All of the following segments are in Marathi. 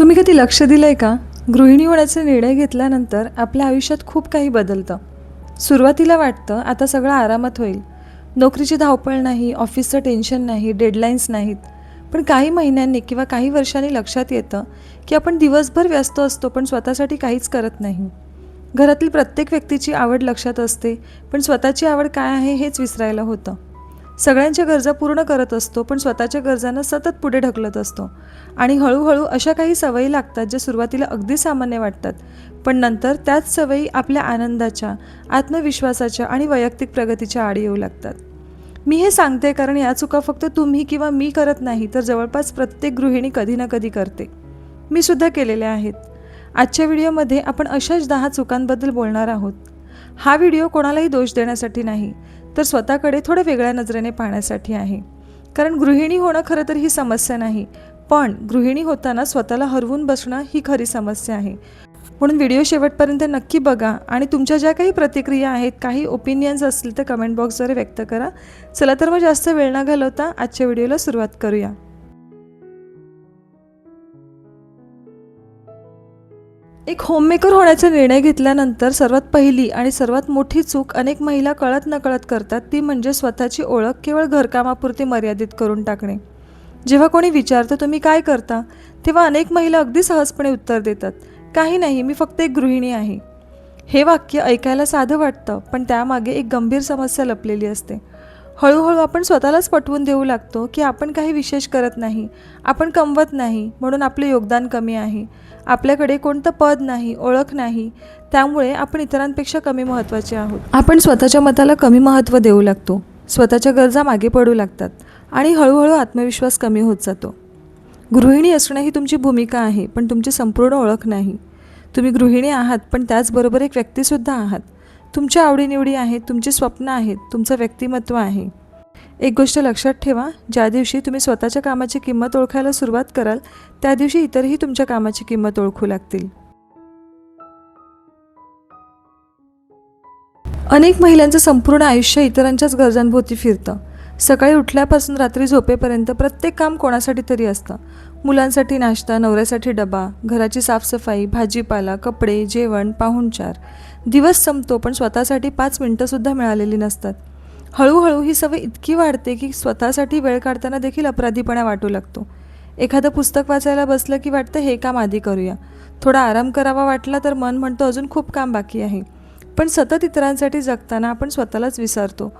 तुम्ही कधी लक्ष दिलंय का? गृहिणी होण्याचा निर्णय घेतल्यानंतर आपल्या आयुष्यात खूप काही बदलतं. सुरुवातीला वाटतं आता सगळं आरामात होईल. नोकरीची धावपळ नाही, ऑफिसचं टेन्शन नाही, डेडलाईन्स नाहीत. पण काही महिन्यांनी किंवा काही वर्षांनी लक्षात येतं की आपण दिवसभर व्यस्त असतो पण स्वतःसाठी काहीच करत नाही. घरातील प्रत्येक व्यक्तीची आवड लक्षात असते, पण स्वतःची आवड काय आहे हेच विसरायला होतं. सगळ्यांच्या गरजा पूर्ण करत असतो पण स्वतःच्या गरजांना सतत पुढे ढकलत असतो. आणि हळूहळू अशा काही सवयी लागतात ज्या सुरुवातीला अगदी सामान्य वाटतात, पण नंतर त्याच सवयी आपल्या आनंदाच्या, आत्मविश्वासाच्या आणि वैयक्तिक प्रगतीच्या आड येऊ लागतात. मी हे सांगते कारण या चुका फक्त तुम्ही किंवा मी करत नाही, तर जवळपास प्रत्येक गृहिणी कधी ना कधी करते. मी सुद्धा केलेल्या आहेत. आजच्या व्हिडिओमध्ये आपण अशाच 10 चुकांबद्दल बोलणार आहोत. हा व्हिडिओ कोणालाही दोष देण्यासाठी नाही, तर स्वतःकडे थोड्या वेगळ्या नजरेने पाहण्यासाठी आहे. कारण गृहिणी होणं खरं तर ही समस्या नाही, पण गृहिणी होताना स्वतःला हरवून बसणं ही खरी समस्या आहे. म्हणून व्हिडिओ शेवटपर्यंत नक्की बघा आणि तुमच्या ज्या काही प्रतिक्रिया आहेत, काही ओपिनियन्स असतील तर कमेंट बॉक्सद्वारे व्यक्त करा. चला तर मग जास्त वेळ न घालवता आजच्या व्हिडिओला सुरुवात करूया. एक होममेकर होण्याचा निर्णय घेतल्यानंतर सर्वात पहिली आणि सर्वात मोठी चूक अनेक महिला कळत नकळत करतात, ती म्हणजे स्वतःची ओळख केवळ घरकामापुरती मर्यादित करून टाकणे. जेव्हा कोणी विचारतं तुम्ही काय करता, तेव्हा अनेक महिला अगदी सहजपणे उत्तर देतात, काही नाही, मी फक्त एक गृहिणी आहे. हे वाक्य ऐकायला साधं वाटतं, पण त्यामागे एक गंभीर समस्या लपलेली असते. हळूहळू आपण स्वतःलाच पटवून देऊ लागतो की आपण काही विशेष करत नाही, आपण कमवत नाही, म्हणून आपले योगदान कमी आहे, आपल्याकडे कोणतं पद नाही, ओळख नाही, त्यामुळे आपण इतरांपेक्षा कमी महत्त्वाचे आहोत. आपण स्वतःच्या मताला कमी महत्त्व देऊ लागतो, स्वतःच्या गरजा मागे पडू लागतात आणि हळूहळू आत्मविश्वास कमी होत जातो. गृहिणी असणं ही तुमची भूमिका आहे, पण तुमची संपूर्ण ओळख नाही. तुम्ही गृहिणी आहात, पण त्याचबरोबर एक व्यक्तीसुद्धा आहात. तुमच्या आवडीनिवडी आहेत, तुमची स्वप्न आहेत, तुमचं व्यक्तिमत्व आहे. एक गोष्ट लक्षात ठेवा, ज्या दिवशी तुम्ही स्वतःच्या कामाची किंमत ओळखायला सुरुवात कराल, त्या दिवशी इतरही तुमच्या कामाची किंमत ओळखू लागतील. अनेक महिलांचं संपूर्ण आयुष्य इतरांच्याच गरजांभोवती फिरतं. सकाळी उठल्यापासून रात्री झोपेपर्यंत प्रत्येक काम कोणासाठी तरी असतं. मुलांसाठी नाश्ता, नवऱ्यासाठी डबा, घराची साफसफाई, भाजीपाला, कपडे, जेवण, पाहुणचार. दिवस संपतो पण स्वतःसाठी 5 मिनिटंसुद्धा मिळालेली नसतात. हळूहळू ही सवय इतकी वाढते की स्वतःसाठी वेळ काढताना देखील अपराधीपणा वाटू लागतो. एखादं पुस्तक वाचायला बसलं की वाटतं हे काम आधी करूया. थोडा आराम करावा वाटला तर मन म्हणतं अजून खूप काम बाकी आहे. पण सतत इतरांसाठी जगताना आपण स्वतःलाच विसरतो.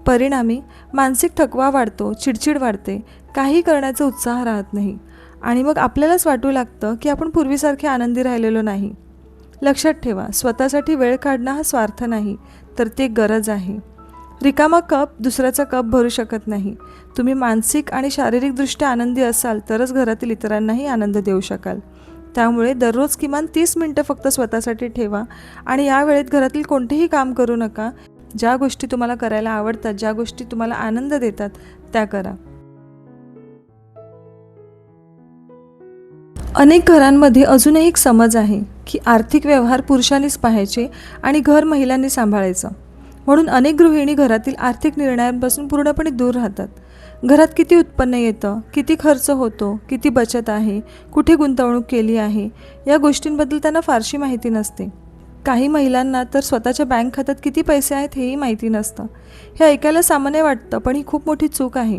परिणामी मानसिक थकवा वाढतो, चिडचिड वाढते, काही करण्याचा उत्साह राहत नाही आणि मग आपल्यालाच वाटू लागतं की आपण पूर्वीसारखे आनंदी राहिलेलो नाही. लक्षात ठेवा, स्वतःसाठी वेळ काढणं हा स्वार्थ नाही, तर ते गरज आहे. रिकामा कप दुसऱ्याचा कप भरू शकत नाही. तुम्ही मानसिक आणि शारीरिकदृष्ट्या आनंदी असाल तरच घरातील इतरांनाही आनंद देऊ शकाल. त्यामुळे दररोज किमान 30 मिनिटं फक्त स्वतःसाठी ठेवा आणि या वेळेत घरातील कोणतेही काम करू नका. ज्या गोष्टी तुम्हाला करायला आवडतात, ज्या गोष्टी तुम्हाला आनंद देतात त्या करा. अनेक घरांमध्ये अजूनही एक समज आहे की आर्थिक व्यवहार पुरुषांनीच पाहायचे आणि घर महिलांनी सांभाळायचं. म्हणून अनेक गृहिणी घरातील आर्थिक निर्णयांपासून पूर्णपणे दूर राहतात. घरात किती उत्पन्न येतं, किती खर्च होतो, किती बचत आहे, कुठे गुंतवणूक केली आहे, या गोष्टींबद्दल त्यांना फारशी माहिती नसते. काही महिलांना तर स्वतःच्या बँक खात्यात किती पैसे आहेत हेही माहिती नसतं. हे ऐकायला सामान्य वाटतं, पण ही खूप मोठी चूक आहे.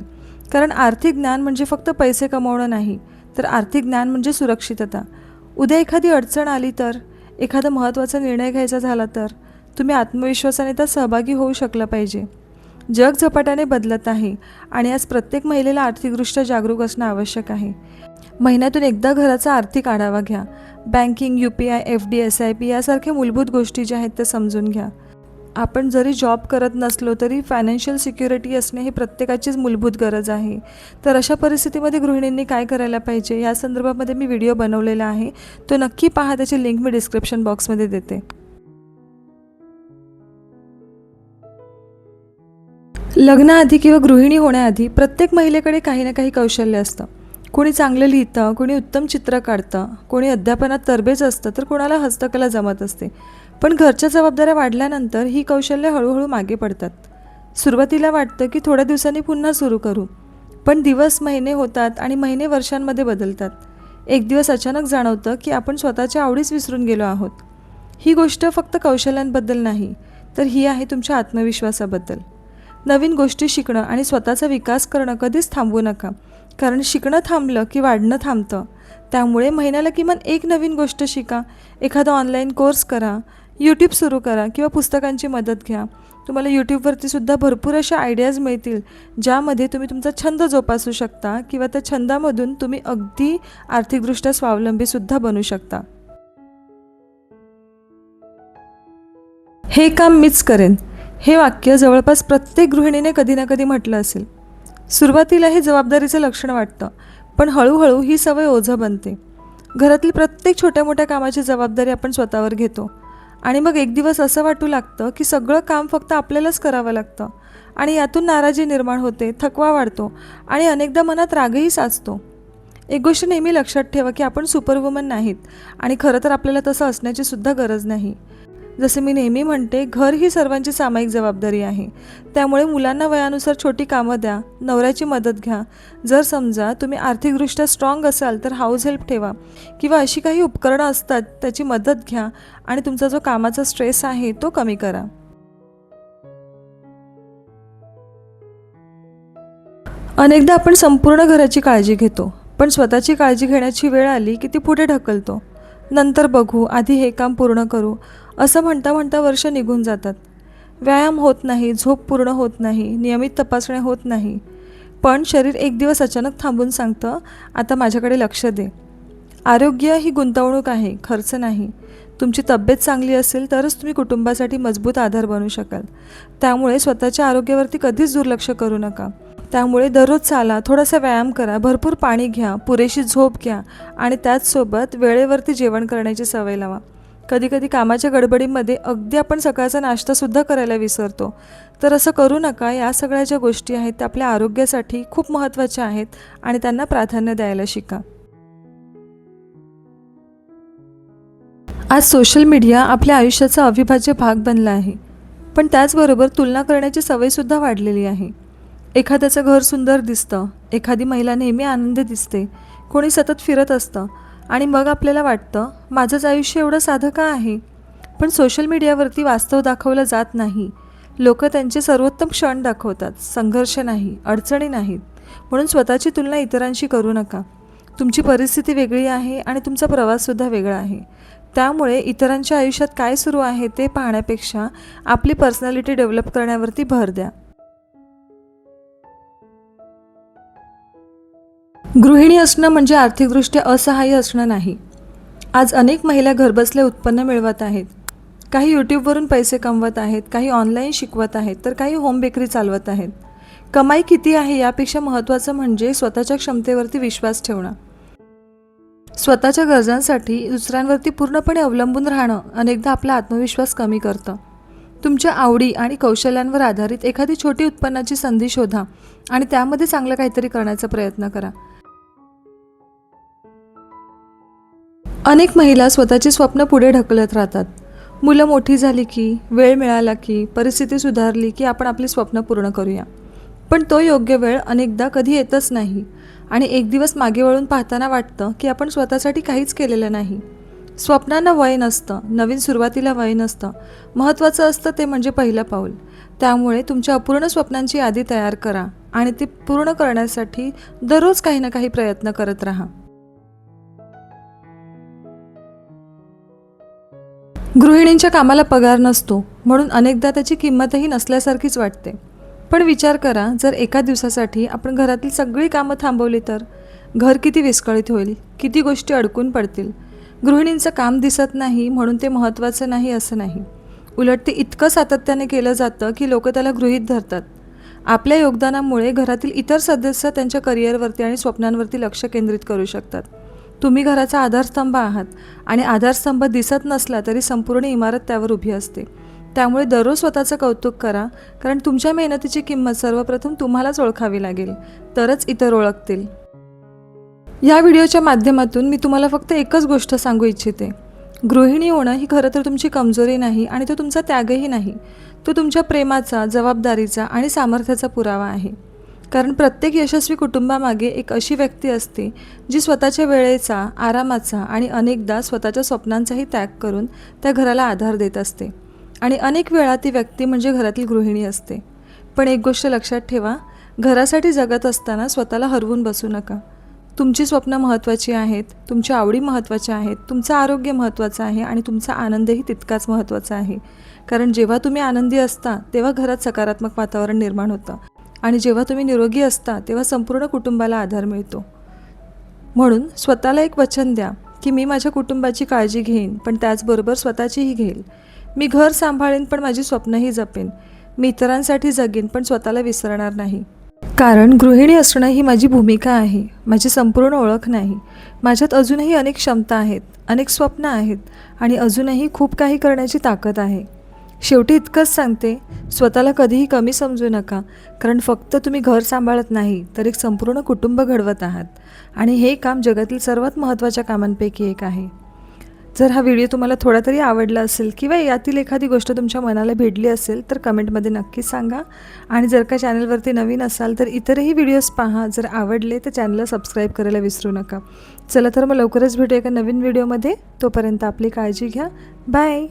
कारण आर्थिक ज्ञान म्हणजे फक्त पैसे कमवणं नाही, तर आर्थिक ज्ञान म्हणजे सुरक्षितता. उद्या एखादी अडचण आली तर, एखादा महत्त्वाचा निर्णय घ्यायचा झाला तर, तुम्ही आत्मविश्वासाने त्यात सहभागी होऊ शकला पाहिजे. जग झपाट्याने बदलत आहे आणि आज प्रत्येक महिलेला आर्थिकदृष्ट्या जागरूक असणं आवश्यक आहे. महिन्यातून एकदा घराचा आर्थिक आढावा घ्या. बँकिंग, UPI, FD, SIP यासारख्या मूलभूत गोष्टी ज्या आहेत त्या समजून घ्या. आपण जरी जॉब करत नसलो तरी फायनान्शियल सिक्युरिटी असणे ही प्रत्येकाचीच मूलभूत गरज आहे. तर अशा परिस्थितीमध्ये गृहिणींनी काय करायला पाहिजे या संदर्भामध्ये मी व्हिडिओ बनवलेला आहे, तो नक्की पहा. त्याची लिंक मी डिस्क्रिप्शन बॉक्समध्ये देते. लग्नाआधी किंवा गृहिणी होण्याआधी प्रत्येक महिलेकडे काही ना काही कौशल्य असतं. कोणी चांगलं लिहितं, कोणी उत्तम चित्र काढतं, कोणी अध्यापनात तरबेज असतं, तर कोणाला हस्तकला जमत असते. पण घरच्या जबाबदाऱ्या वाढल्यानंतर ही कौशल्य हळूहळू मागे पडतात. सुरुवातीला वाटतं की थोड्या दिवसांनी पुन्हा सुरू करू, पण दिवस महिने होतात आणि महिने वर्षांमध्ये बदलतात. एक दिवस अचानक जाणवतं की आपण स्वतःच्या आवडीच विसरून गेलो आहोत. ही गोष्ट फक्त कौशल्यांबद्दल नाही, तर ही आहे तुमच्या आत्मविश्वासाबद्दल. नवीन गोष्टी शिकणं आणि स्वतःचा विकास करणं कधीच थांबवू नका, कारण शिकणं थांबलं की वाढणं थांबतं. त्यामुळे महिन्याला किमान एक नवीन गोष्ट शिका, एखादा ऑनलाईन कोर्स करा, यूट्यूब सुरू करा किंवा पुस्तकांची मदत घ्या. तुम्हाला यूट्यूबवरती सुद्धा भरपूर अशा आयडियाज मिळतील, ज्यामध्ये तुम्ही तुमचा छंद जोपासू शकता किंवा त्या छंदामधून तुम्ही अगदी आर्थिकदृष्ट्या स्वावलंबीसुद्धा बनू शकता. हे काम मीच करेन, हे वाक्य जवळपास प्रत्येक गृहिणीने कधी ना कधी म्हटलं असेल. सुरुवातीला हे जबाबदारीचं लक्षण वाटतं, पण हळूहळू ही सवय ओझं बनते. घरातील प्रत्येक छोट्या मोठ्या कामाची जबाबदारी आपण स्वतःवर घेतो आणि मग एक दिवस असं वाटू लागतं की सगळं काम फक्त आपल्यालाच करावं लागतं आणि यातून नाराजी निर्माण होते, थकवा वाढतो आणि अनेकदा मनात रागही साचतो. एक गोष्ट नेहमी लक्षात ठेवा की आपण सुपरवुमन नाहीत आणि खरं तर आपल्याला तसं असण्याची सुद्धा गरज नाही. जसे मी नेहमी म्हणते, घर ही सर्वांची सामायिक जबाबदारी आहे. त्यामुळे मुलांना वयानुसार छोटी कामं द्या, नवऱ्याची मदत घ्या. जर समजा तुम्ही आर्थिकदृष्ट्या स्ट्रॉंग असाल तर हाऊस हेल्प ठेवा किंवा अशी काही उपकरणं असतात त्याची मदत घ्या आणि तुमचा जो कामाचा स्ट्रेस आहे तो कमी करा. अनेकदा आपण संपूर्ण घराची काळजी घेतो, पण स्वतःची काळजी घेण्याची वेळ आली की ती पुढे ढकलतो. नंतर बघू, आधी हे काम पूर्ण करू, असं म्हणता म्हणता वर्ष निघून जातात. व्यायाम होत नाही, झोप पूर्ण होत नाही, नियमित तपासण्या होत नाही. पण शरीर एक दिवस अचानक थांबून सांगतं, आता माझ्याकडे लक्ष दे. आरोग्य ही गुंतवणूक आहे, खर्च नाही. तुमची तब्येत चांगली असेल तरच तुम्ही कुटुंबासाठी मजबूत आधार बनू शकाल. त्यामुळे स्वतःच्या आरोग्यावरती कधीच दुर्लक्ष करू नका. त्यामुळे दररोज चाला, थोडासा व्यायाम करा, भरपूर पाणी घ्या, पुरेशी झोप घ्या आणि त्याचसोबत वेळेवरती जेवण करण्याची सवय लावा. कधीकधी कामाच्या गडबडीमध्ये अगदी आपण सकाळचा नाश्तासुद्धा करायला विसरतो. तर असं करू नका. या सगळ्या ज्या गोष्टी आहेत त्या आपल्या आरोग्यासाठी खूप महत्त्वाच्या आहेत आणि त्यांना प्राधान्य द्यायला शिका. आज सोशल मीडिया आपल्या आयुष्याचा अविभाज्य भाग बनला आहे, पण त्याचबरोबर तुलना करण्याची सवयसुद्धा वाढलेली आहे. एखाद्याचं घर सुंदर दिसतं, एखादी महिला नेहमी आनंदी दिसते, कोणी सतत फिरत असतं आणि मग आपल्याला वाटतं, माझंच आयुष्य एवढं साधं का आहे? पण सोशल मीडियावरती वास्तव दाखवलं जात नाही. लोक त्यांचे सर्वोत्तम क्षण दाखवतात, संघर्ष नाही, अडचणी नाहीत. म्हणून स्वतःची तुलना इतरांशी करू नका. तुमची परिस्थिती वेगळी आहे आणि तुमचा प्रवाससुद्धा वेगळा आहे. त्यामुळे इतरांच्या आयुष्यात काय सुरू आहे ते पाहण्यापेक्षा आपली पर्सनॅलिटी डेव्हलप करण्यावरती भर द्या. गृहिणी असणं म्हणजे आर्थिकदृष्ट्या असहाय्य असणं नाही. आज अनेक महिला घरबसल्या उत्पन्न मिळवत आहेत. काही यूट्यूबवरून पैसे कमवत आहेत, काही ऑनलाईन शिकवत आहेत, तर काही होम बेकरी चालवत आहेत. कमाई किती आहे यापेक्षा महत्त्वाचं म्हणजे स्वतःच्या क्षमतेवरती विश्वास ठेवणं. स्वतःच्या गरजांसाठी दुसऱ्यांवरती पूर्णपणे अवलंबून राहणं अनेकदा आपला आत्मविश्वास कमी करतं. तुमच्या आवडी आणि कौशल्यांवर आधारित एखादी छोटी उत्पन्नाची संधी शोधा आणि त्यामध्ये चांगलं काहीतरी करण्याचा प्रयत्न करा. अनेक महिला स्वतःची स्वप्न पुढे ढकलत राहतात. मुलं मोठी झाली की, वेळ मिळाला की, परिस्थिती सुधारली की आपण आपली स्वप्न पूर्ण करूया. पण तो योग्य वेळ अनेकदा कधी येतच नाही आणि एक दिवस मागे वळून पाहताना वाटतं की आपण स्वतःसाठी काहीच केलेलं नाही. स्वप्नांना वय नसतं, नवीन सुरुवातीला वय नसतं. महत्त्वाचं असतं ते म्हणजे पहिलं पाऊल. त्यामुळे तुमच्या अपूर्ण स्वप्नांची यादी तयार करा आणि ती पूर्ण करण्यासाठी दररोज काही ना काही प्रयत्न करत राहा. गृहिणींच्या कामाला पगार नसतो, म्हणून अनेकदा त्याची किंमतही नसल्यासारखीच वाटते. पण विचार करा, जर एका दिवसासाठी आपण घरातील सगळी कामं थांबवली तर घर किती विस्कळीत होईल, किती गोष्टी अडकून पडतील. गृहिणींचं काम दिसत नाही म्हणून ते महत्त्वाचं नाही असं नाही. उलट ते इतकं सातत्याने केलं जातं की लोक त्याला गृहीत धरतात. आपल्या योगदानामुळे घरातील इतर सदस्य त्यांच्या करिअरवरती आणि स्वप्नांवरती लक्ष केंद्रित करू शकतात. तुम्ही घराचा आधारस्तंभ आहात आणि आधारस्तंभ दिसत नसला तरी संपूर्ण इमारत त्यावर उभी असते. त्यामुळे दररोज स्वतःचं कौतुक करा, कारण तुमच्या मेहनतीची किंमत सर्वप्रथम तुम्हालाच ओळखावी लागेल, तरच इतर ओळखतील. या व्हिडिओच्या माध्यमातून मी तुम्हाला फक्त एकच गोष्ट सांगू इच्छिते. गृहिणी होणं ही खरं तर तुमची कमजोरी नाही आणि तो तुमचा त्यागही नाही. तो तुमच्या प्रेमाचा, जबाबदारीचा आणि सामर्थ्याचा पुरावा आहे. कारण प्रत्येक यशस्वी कुटुंबामागे एक अशी व्यक्ती असते जी स्वतःच्या वेळेचा, आरामाचा आणि अनेकदा स्वतःच्या स्वप्नांचाही त्याग करून त्या घराला आधार देत असते. आणि अनेक वेळा ती व्यक्ती म्हणजे घरातील गृहिणी असते. पण एक गोष्ट लक्षात ठेवा, घरासाठी जगत असताना स्वतःला हरवून बसू नका. तुमची स्वप्न महत्त्वाची आहेत, तुमच्या आवडी महत्त्वाच्या आहेत, तुमचं आरोग्य महत्त्वाचं आहे आणि तुमचा आनंदही तितकाच महत्त्वाचा आहे. कारण जेव्हा तुम्ही आनंदी असता तेव्हा घरात सकारात्मक वातावरण निर्माण होतं आणि जेव्हा तुम्ही निरोगी असता तेव्हा संपूर्ण कुटुंबाला आधार मिळतो. म्हणून स्वतःला एक वचन द्या की मी माझ्या कुटुंबाची काळजी घेईन, पण त्याचबरोबर स्वतःचीही घेईल. मी घर सांभाळेन पण माझी स्वप्नंही जपेन. मी इतरांसाठी जगेन पण स्वतःला विसरणार नाही. कारण गृहिणी असणं ही माझी भूमिका आहे, माझी संपूर्ण ओळख नाही. माझ्यात अजूनही अनेक क्षमता आहेत, अनेक स्वप्न आहेत आणि अजूनही खूप काही करण्याची ताकद आहे. शेवटी इतकंच सांगते, स्वतःला कधीही कमी समजू नका. कारण फक्त तुम्ही घर सांभाळत नाही तर एक संपूर्ण कुटुंब घडवत आहात आणि हे काम जगातील सर्वात महत्त्वाच्या कामांपैकी एक आहे. जर हा व्हिडिओ तुम्हाला थोडा तरी आवडला असेल किंवा यातील एखादी गोष्ट तुमच्या मनाला भिडली असेल तर कमेंटमध्ये नक्की सांगा. आणि जर का चॅनलवरती नवीन असाल तर इतरही व्हिडिओज पहा. जर आवडले तर चॅनलला सबस्क्राईब करायला विसरू नका. चला तर मग लवकरच भेटूया एका नवीन व्हिडिओमध्ये. तोपर्यंत आपली काळजी घ्या. बाय.